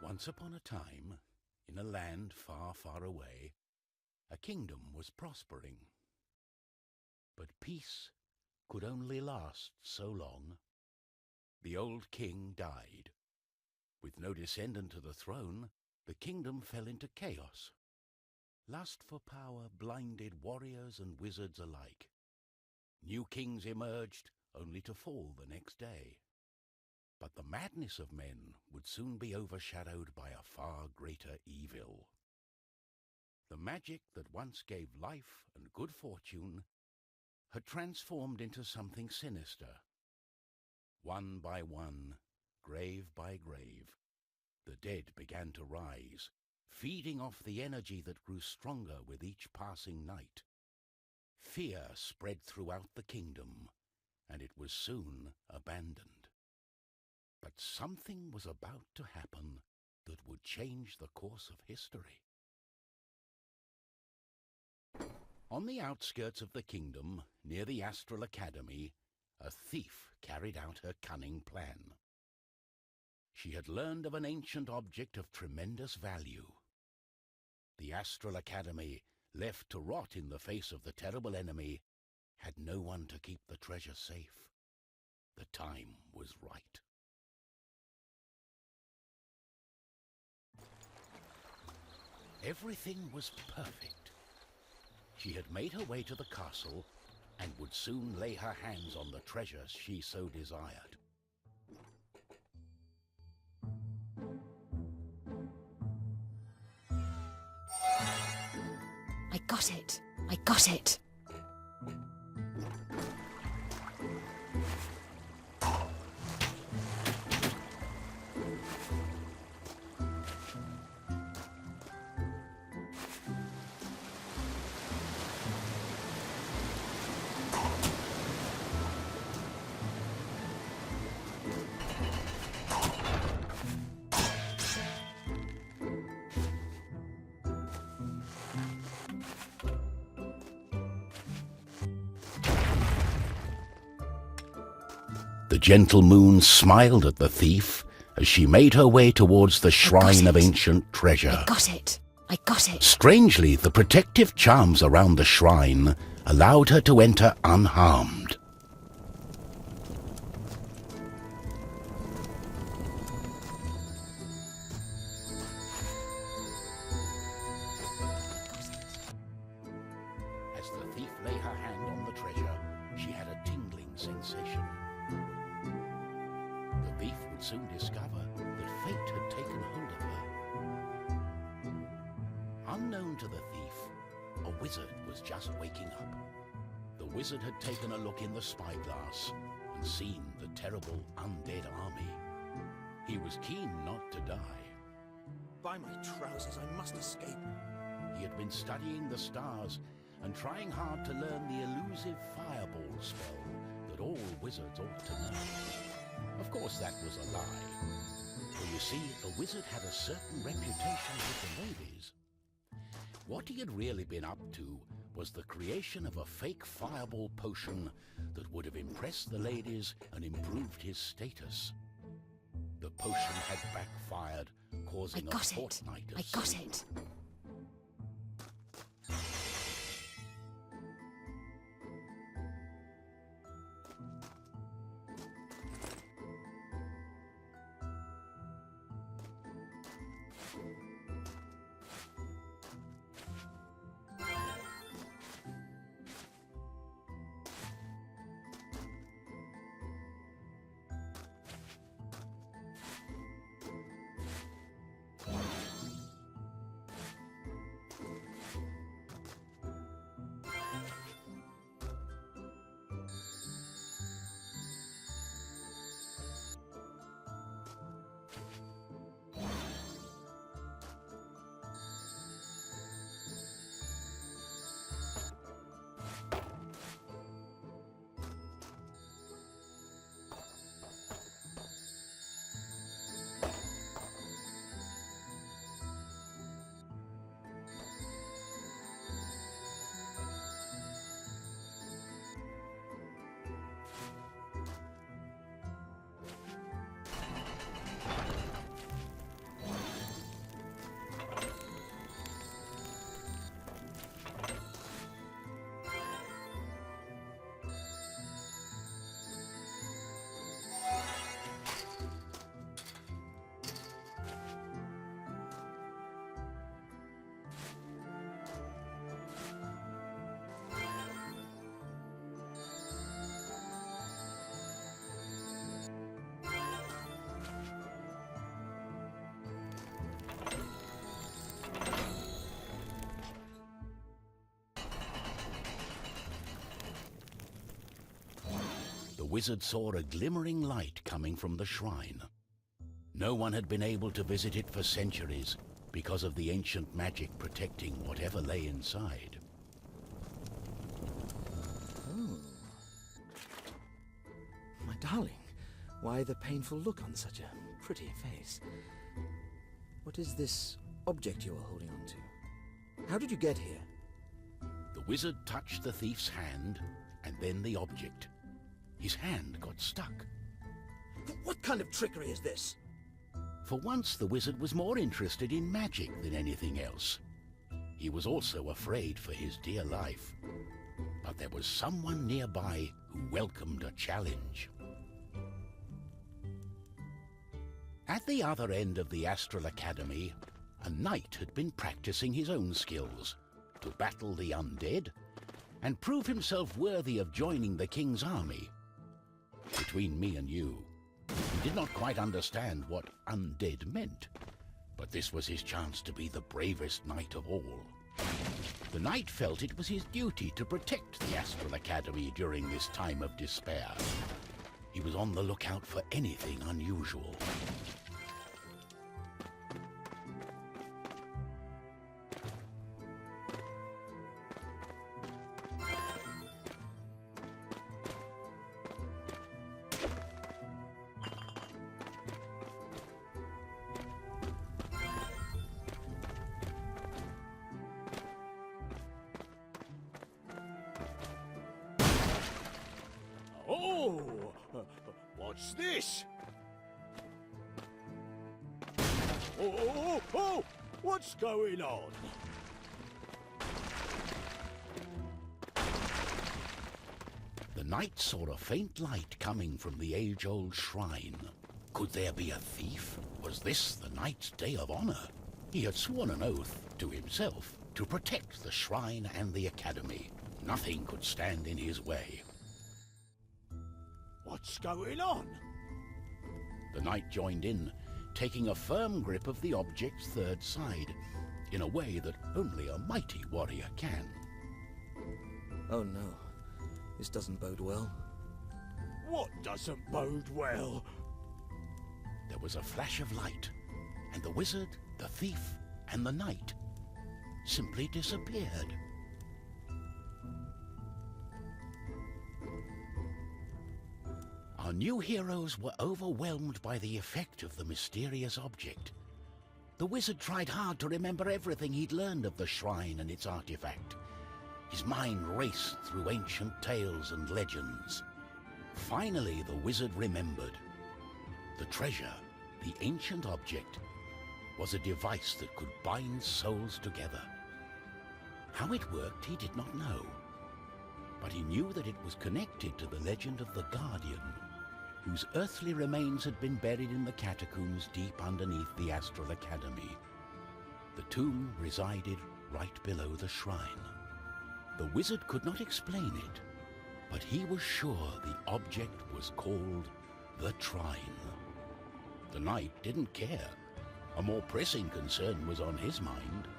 Once upon a time, in a land far, far away, a kingdom was prospering. But peace could only last so long. The old king died. With no descendant to the throne, the kingdom fell into chaos. Lust for power blinded warriors and wizards alike. New kings emerged, only to fall the next day. But the madness of men would soon be overshadowed by a far greater evil. The magic that once gave life and good fortune had transformed into something sinister. One by one, grave by grave, the dead began to rise, feeding off the energy that grew stronger with each passing night. Fear spread throughout the kingdom, and it was soon abandoned. But something was about to happen that would change the course of history. On the outskirts of the kingdom, near the Astral Academy, a thief carried out her cunning plan. She had learned of an ancient object of tremendous value. The Astral Academy, left to rot in the face of the terrible enemy, had no one to keep the treasure safe. The time was right. Everything was perfect. She had made her way to the castle and would soon lay her hands on the treasure she so desired. I got it! I got it! The gentle moon smiled at the thief as she made her way towards the shrine of ancient treasure. I got it! I got it! Strangely, the protective charms around the shrine allowed her to enter unharmed. As the thief lay her hand on the treasure, she had a tingling sensation. The thief would soon discover that fate had taken hold of her. Unknown to the thief, a wizard was just waking up. The wizard had taken a look in the spyglass and seen the terrible undead army. He was keen not to die. By my trousers, I must escape. He had been studying the stars and trying hard to learn the elusive fireball spell that all wizards ought to know. Of course, that was a lie. For you see, the wizard had a certain reputation with the ladies. What he had really been up to was the creation of a fake fireball potion that would have impressed the ladies and improved his status. The potion had backfired, causing a fortnight of I got sleep. it! wizard saw a glimmering light coming from the shrine. No one had been able to visit it for centuries because of the ancient magic protecting whatever lay inside. Oh. My darling, why the painful look on such a pretty face? What is this object you are holding on to? How did you get here? The wizard touched the thief's hand, and then the object. His hand got stuck. What kind of trickery is this? For once, the wizard was more interested in magic than anything else. He was also afraid for his dear life. But there was someone nearby who welcomed a challenge. At the other end of the Astral Academy, a knight had been practicing his own skills to battle the undead and prove himself worthy of joining the king's army. Between me and you, he did not quite understand what undead meant, but this was his chance to be the bravest knight of all. The knight felt it was his duty to protect the Astral Academy during this time of despair. He was on the lookout for anything unusual. Oh, what's this? Oh, what's going on? The knight saw a faint light coming from the age-old shrine. Could there be a thief? Was this the knight's day of honor? He had sworn an oath to himself to protect the shrine and the academy. Nothing could stand in his way. What's going on? The knight joined in, taking a firm grip of the object's third side, in a way that only a mighty warrior can. Oh no, this doesn't bode well. What doesn't bode well? There was a flash of light, and the wizard, the thief, and the knight simply disappeared. Our new heroes were overwhelmed by the effect of the mysterious object. The wizard tried hard to remember everything he'd learned of the shrine and its artifact. His mind raced through ancient tales and legends. Finally, the wizard remembered. The treasure, the ancient object, was a device that could bind souls together. How it worked, he did not know. But he knew that it was connected to the legend of the Guardian, whose earthly remains had been buried in the catacombs deep underneath the Astral Academy. The tomb resided right below the shrine. The wizard could not explain it, but he was sure the object was called the Trine. The knight didn't care. A more pressing concern was on his mind.